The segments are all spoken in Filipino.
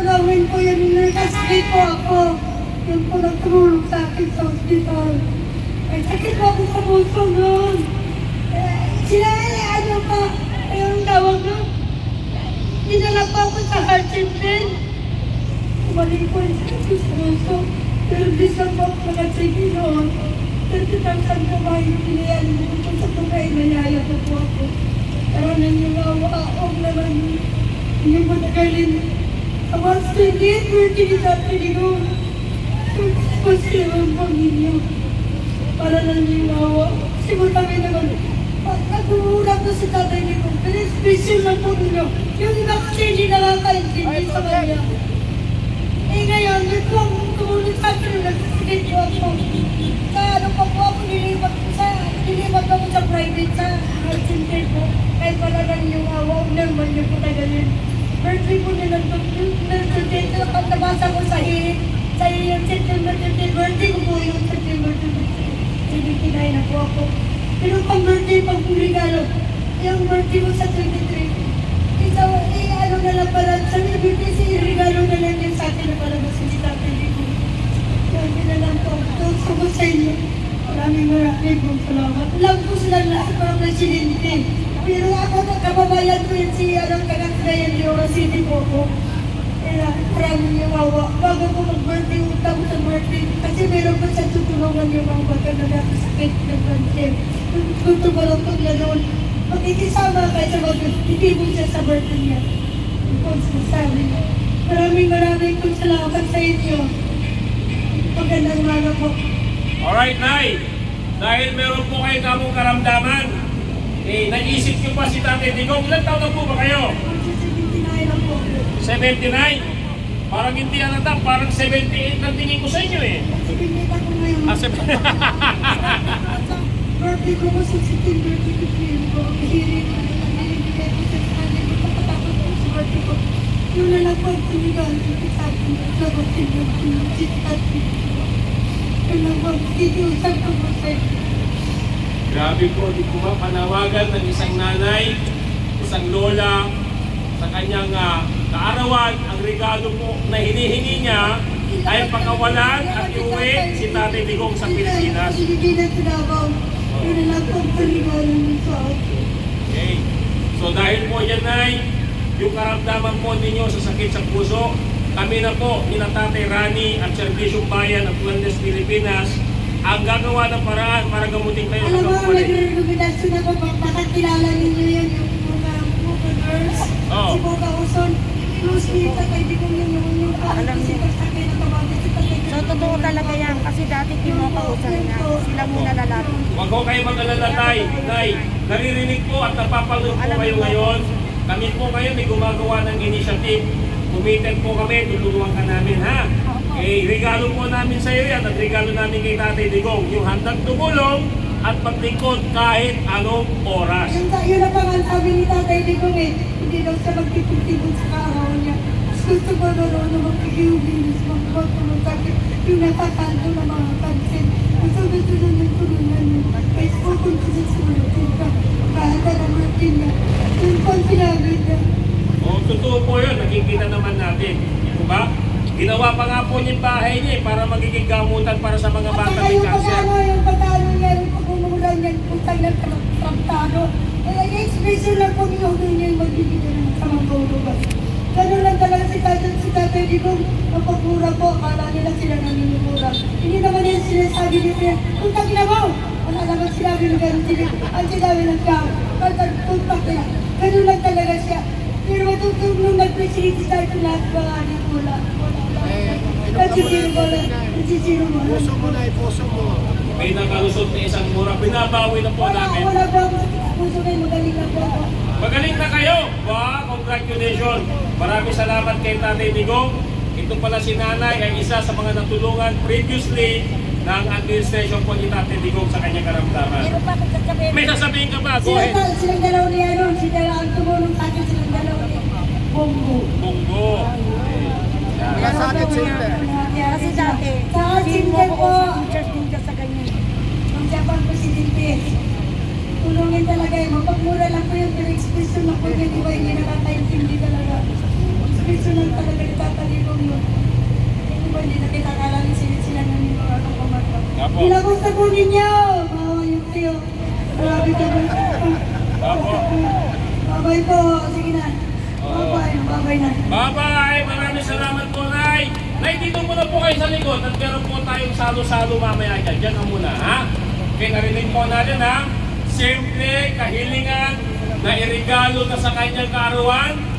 Panawin ko yan, nagkasakit po ako. Yung po nagtumulong sa akin sa hospital. Ay, sakit po ako sa puso noon. Sila ano pa, yung tawag noon. Dinala pa ako sa heart center. Umaling ko yung sakit sa puso. Pero di lang po ako nakasigi noon. 30,000 po ba yung pinayan ko sa tunay, mayaya po po ako. Pero nangyungawa ako naman yung matagalin. Awas 28, 30 sa Piligon. Mas kailangan po ninyo. Para nangyungawa. Kasi mo kami naman, nagmumurang ko sa tatay niyo. Pero special lang po ninyo. Yung iba kasi hindi nakakaintindi sa kanya. Eh ngayon, ito ang tumulong sa akin, nagsasigit po ako. Sa ano pa po ako, nilipat ako sa private sa health center po. Kahit wala lang yung awa, naman niyo po tagalin. Birthday po nila ito, at nabasa ko sa hirit. Sa yung September 15, birthday ko po yung September 15. Ibigay na po ako. Pero pang birthday, pang regalo, yung birthday mo sa 23. Ito, ano na lang pala, sa birthday, regalo na lang yung sa akin na pala sa tatay ko. Sabi na lang po, gusto ko sa inyo. Maraming pong salamat. Alam ko sila lahat mga presidente. Pero ako, kababayan ko yun si Kagakayan di Oro City po ko. Kaya maraming yung awa. Bago ko mag-birthday, utang sa birthday. Kasi meron pa sa tutulungan yung mga bata na nakasakit ng cancer. Gusto ko lang pag gano'n. Makikisama kayo sa mag-ibig siya sa birthday niya. Kung sinasabi niya. Maraming pong salamat sa inyo. Magandang mga po. Alright, Nay. Dahil meron po kayo kamong karamdaman, nag-isip nyo pa si Tatay Digong. Ilan taon na po ba kayo? 79 lang po. 79? Parang hindi anata, parang 78 ang tingin ko sa inyo eh. 78 ako ngayon. Birthday ko po sa September 15 po. Hihirin na nangyayari ko sa kanil ko. Pagkatapos ko sa birthday ko. Yun na lang po ang tuligan. Sa akin, lagotin yung sitat. Yun lang po, kikiusap ko po sa inyo. Grabe po, di ko ba panawagan ng isang nanay, isang lola, sa kanyang kaarawan, ang regalo po na hinihingi niya ay pakawalan at iuwi si Tatay Digong sa Pilipinas. Hindi na sinabaw. Yun na lang po ang tuligan sa akin. Okay. So dahil po yan ay yung karamdaman po ninyo sa sakit sa puso, kami na po, nila Tatay Rani at Serbisyong Bayan at Wellness Pilipinas, ang gagawa ng paraan para gamutin kayo. Alam mo, nag-recommendation ako, makakilala ninyo yan yung mga girls, si Boga Uson, close me sa kaibigan yung alam niya. So, totoo talaga yan, kasi dati pinapausan na, sila muna lalaki. Huwag ko kayo mag-alala, Tay. Naririnig po at napapanood po kayo ngayon. Kami po ngayon ay gumagawa ng initiative. Committed po kami, tutulungan ka namin, ha? Regalo po namin sa iyo yan at regalo namin kay Tatay Digong. Yung handang tumulong at maglingkod kahit anong oras. Yun ang pangal sabi ni Tatay Digong eh. Hindi daw siya magtipon-tipon sa kaarawan niya. Gusto ko na magkikiubilis, magkotulong sa akin. Yung natatanto na mga kansin. Gusto na ng tulungan niyo. Kahit po kung sinasunod ka, kahit na natin niya. Yun po ang sinabi niya. Totoo po yun, nakikita naman natin. Diba ba? Ginawa pa nga po niya yung bahay niya para magiging gamutan para sa mga bata may cancer. Yung pagkano niya, yung pagkumulan niya, yung taglag ka ng traktado. Yung expression lang po niya, huwag niya yung magbibigyan ng samang gulugan. Ganun lang talaga si Tatay Digong, ang pagmura po, akala nila sila naninimura. Hindi naman yung sinasabi nila, kung taginabaw, wala naman sinabi ng gano'n sila, ang sinabi ng tao, pagpuntak nila. Ganun lang talaga siya. Pero matutulog nung nag-presidente tayo ng lahat mga wala. Nagsisiro mo. Puso mo na, puso mo. May nakalusot na isang mura, binabawi na po namin. Wala po ako sa puso kayo, magaling na po ako. Magaling na kayo! Congratulations! Maraming salamat kay Tatay Digong. Ito pala si Nanay ay isa sa mga natulungan previously ng administration po ni Tatay Digong sa kanyang karamdaman. May sasabihin ka ba? Go ahead. Silang dalaw ni ano, sila ang tumulong sa akin, silang dalaw ni Bongo. Bongo. Kaya sakit sila. Kasi dati, Sa mo Sinder ko po, sa teachers din ka sa ganyan. ang Japan Presidente, tulungin talaga yun. Mapagmura lang po yun, pero expression lang po yun, di ba hindi nakakaintindi talaga. sakripisyo lang talaga ni Tatalibong yun. Hindi ba hindi nakita kalamin sila ng mga kumata. Apo. Ilagusta po ninyo, mga yung kayo. Grabe ka ba? Apo. Babay po, sige na. Babay na. Bye-bye! Maraming salamat po, Nay! Nay, dito muna po kayo sa likod at meron po tayong salo-salo mamaya dyan. Diyan ka muna, ha? Okay, narinig po natin, ha? Simple, kahilingan na irigalo na sa kanyang kaarawan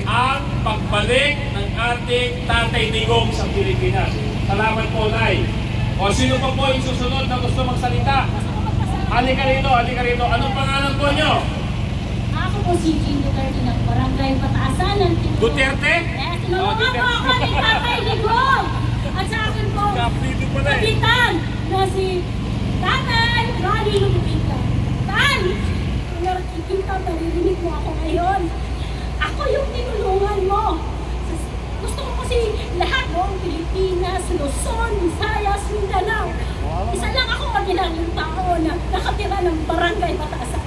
ang pagbalik ng ating Tatay Digong sa Pilipinas. Salamat po, Nay. O sino pa po yung susunod na gusto magsalita? Halika rito, halika rito. Anong pangalan po nyo? Ako po si Jean Duterte ng Barangay Pataasan ng Tigong. Duterte? Yes, tinulungan po ako ni Tatay Digong. At sa akin po, Kapito po na eh. kapitan na si Tatay Ronnie Lubica. Tan, kung nakikita, naririnig mo ako ngayon. Ako yung tinulungan mo. Gusto ko kasi lahat buong Pilipinas, Luzon, Visayas, Mindanao. Isa lang ako ordinaryong tao na nakatira ng Barangay Pataasan.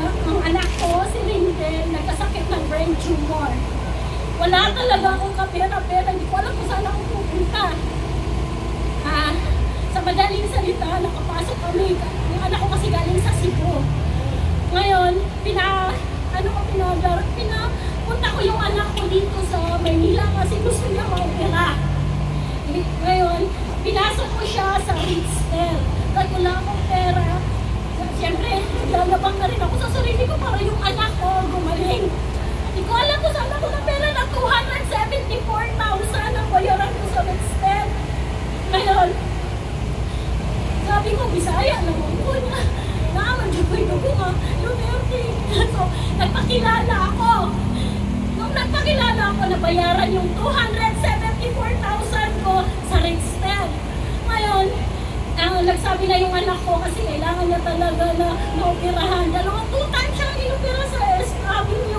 Ang anak ko, si Rindel, nagkasakit ng brain tumor. Wala talaga akong kapera-pera, hindi ko alam kung saan ako pupunta. Sa madaling salita, nakapasok kami. Yung anak ko kasi galing sa Cebu. Ngayon, pinapunta ko yung anak ko dito sa Manila kasi gusto niya ma-opera. Ngayon, pinasok ko siya sa Ritztel. Dahil wala akong pera. Siyempre, lalabang na rin ako sa sarili ko para yung anak ko gumaling. Hindi ko alam kung saan ako na pera ng 274,000 ang bayaran ko sa Ritztel. Ngayon, sabi ko, Bisaya naman po na. Dugo nga, Duterte. So, nagpakilala ako. Nung nagpakilala ako, nabayaran yung 274,000 ko sa Ritztel. Ngayon, nagsabi na yung anak ko kasi kailangan niya talaga na maoperahan. 2 times siya inopera sa SW.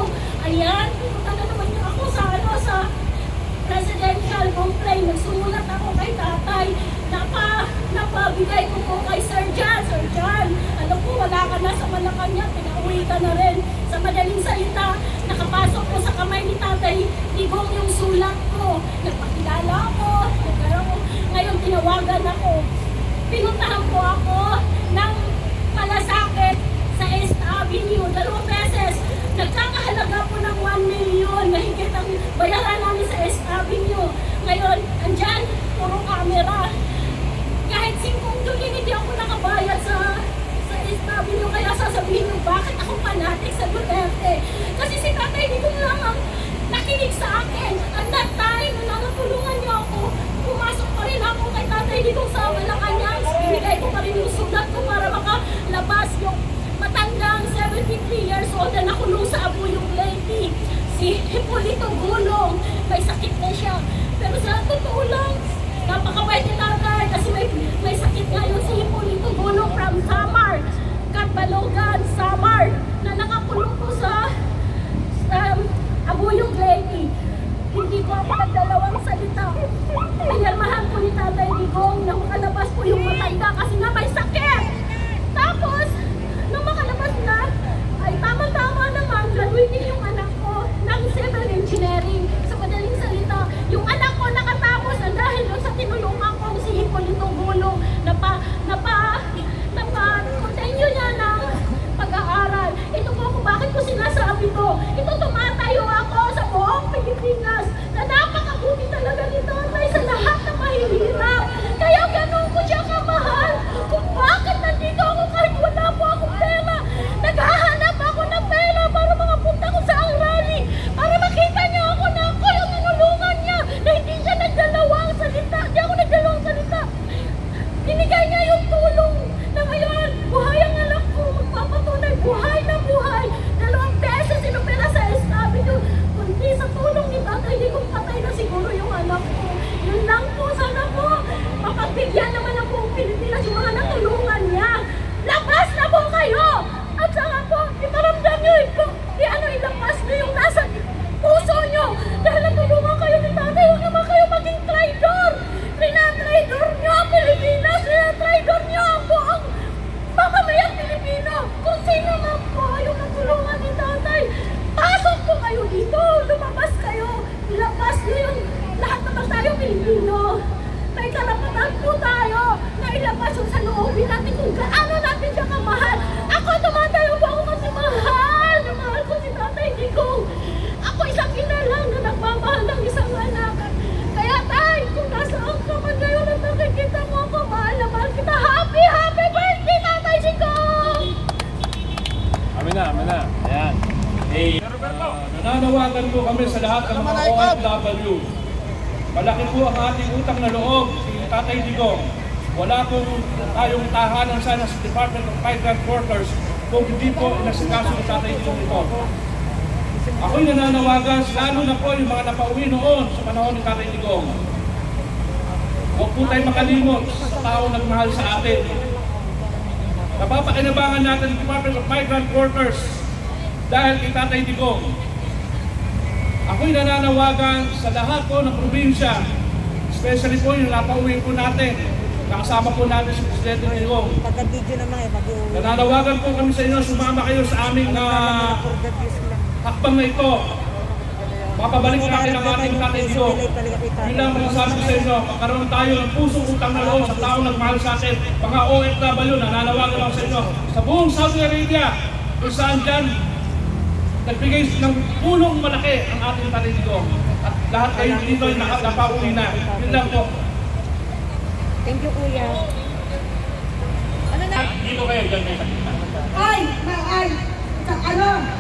Ayan, pumunta na naman niya ako sa presidential complaint. Nagsumulat ako kay tatay. Napabigay ko po kay Sir John. Sir John, alam ko wala ka na sa Malacanang, pinauwi ka na rin. Sa madaling salita, nakapasok ko sa kamay ni Tatay Digong yung sulat ko. Nagpakilala ako. Ngayon tinawagan ako. Pinuntahan po ako ng malasakit sa East Avenue 2 beses. Nagkakahalaga po ng 1 million na higit ang bayaran namin sa East Avenue. Ngayon, andyan, puro camera. Kahit 5 doling hindi ako nakabayad sa East Avenue. Kaya sasabihin nyo, bakit ako panatik sa Duterte? Kasi si Tatay Digong lang ang nakinig sa akin. At that time, nung natulungan niyo ako, pumasok pa rin ako kay Tatay Digong sa Malacanang. Binigay ko pa rin yung sulat ko para makalabas yung matandang 73 years old na nakulong sa Abuyong Lady. Si Hipolito Gulong, may sakit na siya. Pero sa totoo lang, napakabait ni Tatay kasi may sakit ngayon si Hipolito Gulong from Samar, Catbalogan, Samar, na nakakulong po sa Abuyong Lady. Hindi ko ako nagdalawang salita. Pinirmahan ko ni Tatay Digong na makalabas po yung matanda kasi nga may sakit. Tapos, nung makalabas na, ay tama-tama naman, graduating yung anak ko ng civil engineering. Sa madaling salita, yung anak ko nakatapos na dahil doon sa tinulungan ko si Hipolito Gulong continue niya ng pag-aaral. Ito po kung bakit ko sinasabi to. Ito tumatayo ako sa buong Pilipinas na napakabuti talaga ni Tatay sa lahat ng mahihirap. Kaya ganun ko siya kamahal kung bakit nandito ako kahit wala po akong pera. Naghahanap ako ng pera para makapunta ko sa ang rally. Para makita niya ako na ako yung tinulungan niya na hindi siya nagdalawang salita. Hindi ako nagdalawang salita. Binigay niya yung tulong na ngayon, buhay ang anak ko, magpapatunay, buhay na buhay. 2 beses inopera sa SW, kundi sa tulong ni Tatay Tama na. Ayan. Hey, Roberto. Nananawagan po kami sa lahat ng mga OFW. Malaki po ang ating utang na loob, si Tatay Digong. Wala pong tayong tahanan sana sa Department of Migrant Workers kung hindi po inasikaso ni Tatay Digong ito. Ako'y nananawagan, lalo na po yung mga napauwi noon sa panahon ni Tatay Digong. Huwag po tayo makalimot sa taong nagmahal sa atin. Napapakinabangan natin ang Department of Migrant Workers dahil kay Tatay Digong. Ako'y nananawagan sa lahat po ng probinsya, especially po yung napauwi po natin, nakasama po natin si Presidente Digong. Pagka-video naman pag-uwi. Nananawagan po kami sa inyo, sumama kayo sa aming hakbang na ito. Mapabalik natin ang ating Tatay Digong. Bilang masasabi ko sa inyo, magkaroon tayo ng pusong utang na loob sa taong nagmahal sa atin. Mga OFW, nananawagan ako sa inyo. Sa buong Saudi Arabia, kung saan dyan, nagbigay ng pulong malaki ang ating Tatay Digong. At lahat kayo dito ay napauwi na. Yun lang po. Thank you, Kuya. Ano na? Dito kayo, dyan kayo.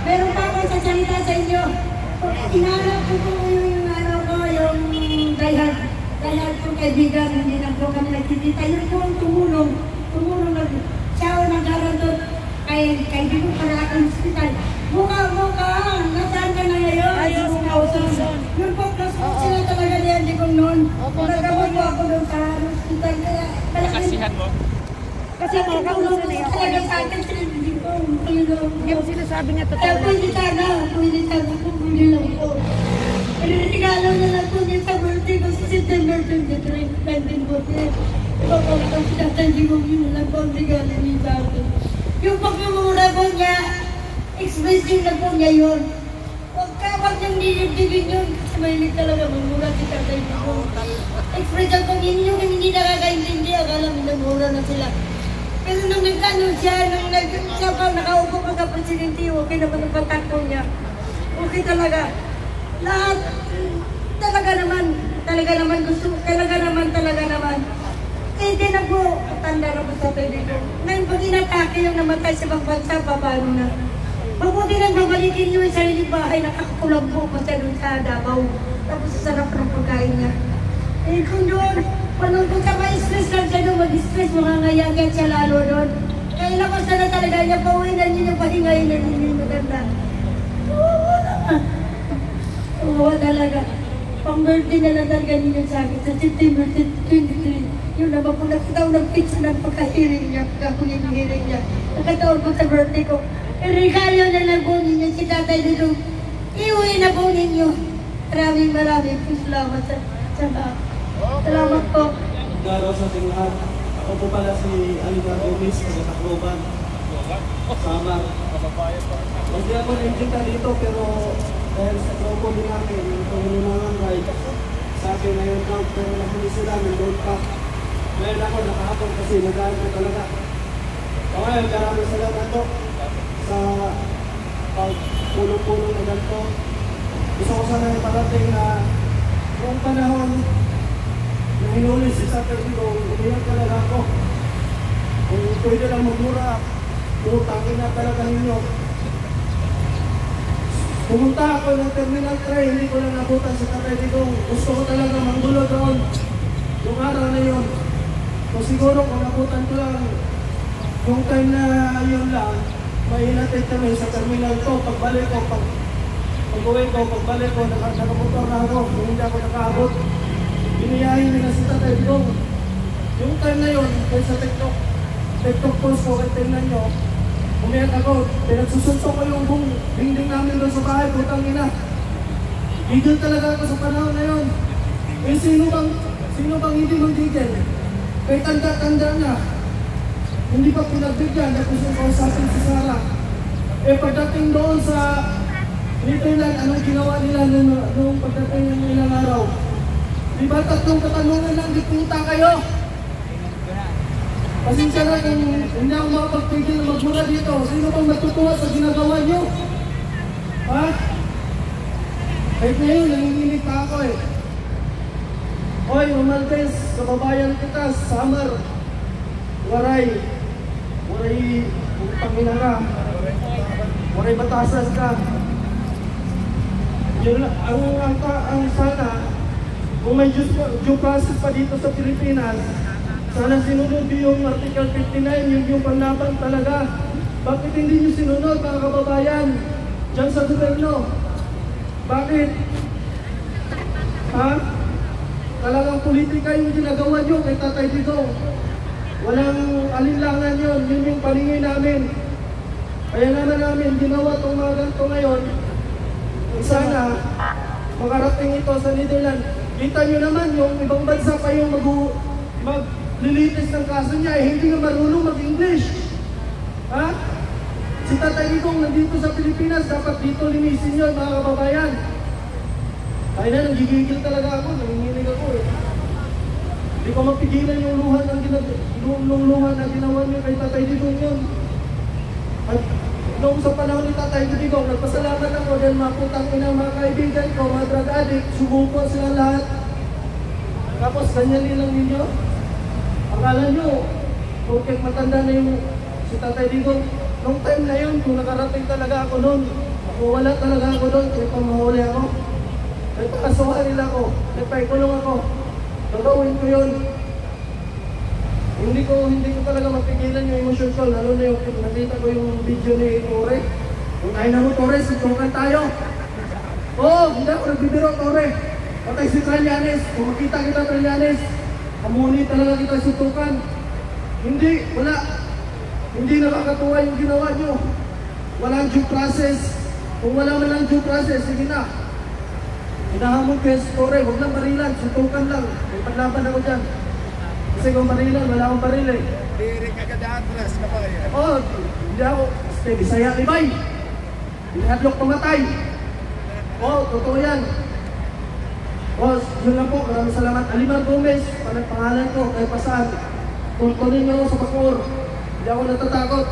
Meron pa ako sasalita sa inyo. Inaarap ko po yung dayhan kong kaibigan, hindi na po kami nagkikita. Yun po ang tumulong siya o nag-garantor kay kaibigan para akong hospital. Mukha, nasaan ka na ngayon? Yun po, sila talaga niya, hindi kong noon. Nagabot po ako doon sa hospital. Kasihan mo? Kasi makakausap na ako. Talaga sa akin, hindi ko. Yung sinasabi niya totoo Kaya lang. pwede sana kung pwede lang po. Regalo na lang po niya sa birthday ko sa September 23, 1940. Ipapagpag sinatanji mo yun lang po ang regalo niya sa akin. Yung pagmumura po niya, expressing na po niya yun. Huwag niyang nilibigin yun kasi mahilig talaga mamura si Tatay ko. Expression po yung hindi nakakaintindi, akala minamura na sila. Pero nung nagkano siya, siya pa nakaupo pa sa presidente, okay naman ang patakbo niya. Okay talaga. Lahat, talaga naman gusto, talaga naman. Eh, di na po, tanda na po sa pwede ko. Ngayon pag inatake yung namatay sa ibang bansa, paano na? Mabuti nang babalikin niyo yung sarili bahay, nakakakulang po pa siya doon sa Davao. Tapos sa sarap ng pagkain niya. Eh, kung doon, kung ka ma-stress lang siya doon, mag-stress, mangangayagan siya lalo doon. Kaya lakas na talaga niya, pauwi na niyo yung pahingayin na niyo yung maganda. Oo talaga. Pang-birthday na lang talaga niyo sa akin sa September 23. Yun naman po nakataon ng pizza ng pagka-hearing niya, pagka-hearing niya. Nakataon po sa birthday ko. Regalo na lang po ninyo si Tatay dito. Iuwi na po ninyo. Maraming po salamat sa lahat. Salamat po. Garo sa ating lahat. Ako po pala si Alina Gomez, taga-Tacloban. Sama. Hindi ako na-invita dito pero dahil sa grupo din namin, yung pangulungan ride, sa akin ngayon lang, pero nakulis sila, nandun pa. Ngayon ako nakahapon kasi nag-aaral ko talaga. Okay, maraming salamat po sa pagpulong-pulong na ganito. Gusto ko sana iparating na noong panahon na hinuli si Tatay Digong, umiyak talaga ako. Kung pwede lang magmura, utangin na talaga ninyo. Pumunta ako ng Terminal 3, hindi ko lang nabutan si Tatay Digong. Gusto ko talaga manggulo doon. Yung araw na yun. So siguro kung nabutan ko lang, yung time na yun lang, may hinatid kami sa Terminal 2. Pagbalik ko, pag-uwi ko, pagbalik ko, nakamotor na ako. Kung hindi ako nakaabot, biniyahin nila si Tatay Digong. Yung time na yun, kaya sa TikTok post ko, kaya tingnan nyo, umiyak ako, pinagsusuntok ko yung buong dingding namin doon sa bahay, putang ina. Gigil talaga ako sa panahon na yun. Eh sino bang hindi mag-gigil? Kaya tanda-tanda na. Hindi pa pinagbigyan, tapos yung kausapin si Sarah. Eh pagdating doon sa Little, anong ginawa nila noong pagdating ng ilang araw? Di ba tatlong katanungan lang, di puta kayo? Pasensya na kung hindi ako makapagpigil na magmura dito. Sino bang matutuwa sa ginagawa nyo? Ha? Kahit ngayon, nanginginig pa ako eh. Hoy, Romaldes, kababayan kita, Samar, Waray, putang ina ka. Waray batasas ka. Yun lang, ang sana, kung may due process pa dito sa Pilipinas, sana sinunod yung Article 59, yung panlaban talaga. Bakit hindi nyo sinunod, mga kababayan, dyan sa gobyerno? Bakit? Ha? Talagang politika yung ginagawa nyo kay Tatay Digong. Walang alinlangan yun, yun yung paningin namin. Kaya naman namin ginawa itong mga ganito ngayon. Sana makarating ito sa Netherlands. Kita nyo naman yung ibang bansa pa yung maglilitis ng kaso niya, hindi nga marunong mag-English. Ha? Si Tatay Digong nandito sa Pilipinas, dapat dito linisin yun, mga kababayan. Kaya na, nanggigigil talaga ako, nanginginig ako eh. Hindi ko mapigilan yung luha na ginawa niyo kay Tatay Digong yun. At noong sa panahon ni Tatay Digong, nagpasalamat ako dahil maputang ina mga kaibigan ko, mga drug addict, sumuko sila lahat. Tapos ganyan nilang ninyo. Akala nyo, porque matanda na yung si Tatay Digong. Noong time na yun, kung nakarating talaga ako noon, wala talaga ako doon, kaya pamahuli ako. Kaya pakasuhan nila ako, kaya paikulong ako. Gagawin ko yun. Hindi ko talaga mapigilan yung emosyon ko, lalo na yung nakita ko yung video ni Tore. Kung tayo na mo, Tore, susukan tayo. Oo, hindi ako nagbibiro, Tore. Patay si Trillanes, kung makita kita Trillanes, amuni talaga kita sutukan. Hindi, wala. Hindi nakakatuwa yung ginawa nyo. Walang due process. Kung wala man lang due process, sige na. Hinahamon kayo si Tore, huwag lang barilan, sutukan lang. May paglaban ako dyan. Kasi kung barilan, wala akong baril eh. Lirik agad atras ka pa kaya. Oo, hindi ako. Kasi Bisaya Libay. Hinadlok pamatay. Oo, totoo yan. Oo, yun lang po. Maraming salamat. Alimar Gomez, pangalan ko, kay Pasan. Tuntunin nyo sa Bacoor. Hindi ako natatakot.